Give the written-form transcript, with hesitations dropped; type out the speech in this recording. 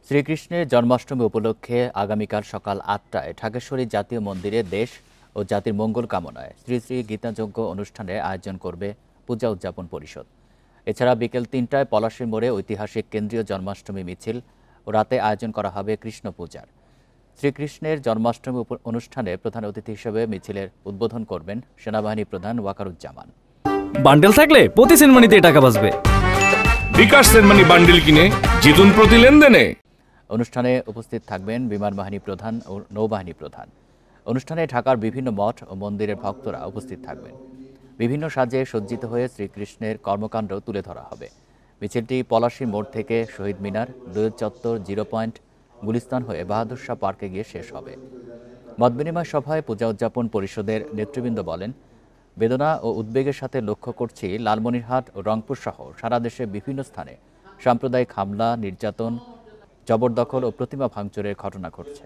শ্রীকৃষ্ণের জন্মাষ্টমী উপলক্ষে আগামীকাল সকাল ৮টায় ঢাকেশ্বরী জাতীয় মন্দিরে দেশ ও জাতির মঙ্গল কামনায় শ্রী শ্রী গীতাযজ্ঞ অনুষ্ঠানের আয়োজন করবে পূজা উদযাপন পরিষদ। এছাড়া বিকেল ৩টায় পলাশীর মোড়ে ঐতিহাসিক কেন্দ্রীয় জন্মাষ্টমী মিছিল ও রাতে আয়োজন করা হবে কৃষ্ণ পূজার। শ্রীকৃষ্ণের জন্মাষ্টমী অনুষ্ঠানে প্রধান অতিথি হিসেবে মিছিলের উদ্বোধন করবেন সেনাবাহিনী প্রধান ওয়াকারুজ্জামান। বান্ডেল থাকলে প্রতি সেনমানিতে টাকা বাঁচবে। বিকাশ সেনমানি বান্ডেল কিনে জিতুন প্রতি লেনদেনে। অনুষ্ঠানে উপস্থিত থাকবেন বিমান বাহিনী প্রধান ও নৌবাহিনী প্রধান। অনুষ্ঠানে ঢাকার বিভিন্ন মঠ ও মন্দিরের ভক্তরা উপস্থিত থাকবেন। বিভিন্ন সাজে সজ্জিত হয়ে শ্রীকৃষ্ণের কর্মকাণ্ড তুলে ধরা হবে। মিছিলটি পলাশী মোড় থেকে শহীদ মিনার, দোয়েল চত্বর, 0 পয়েন্ট, গুলিস্তান হয়ে বাহাদুর শাহ পার্কে গিয়ে শেষ হবে। মতবিনিময় সভায় পূজা উদযাপন পরিষদের নেতৃবৃন্দ বলেন, বেদনা ও উদ্বেগের সাথে লক্ষ্য করছি লালমনিরহাট ও রংপুর সহ সারা দেশে বিভিন্ন স্থানে সাম্প্রদায়িক হামলা, নির্যাতন, জবরদখল ও প্রতিমা ভাঙচুরের ঘটনা ঘটছে।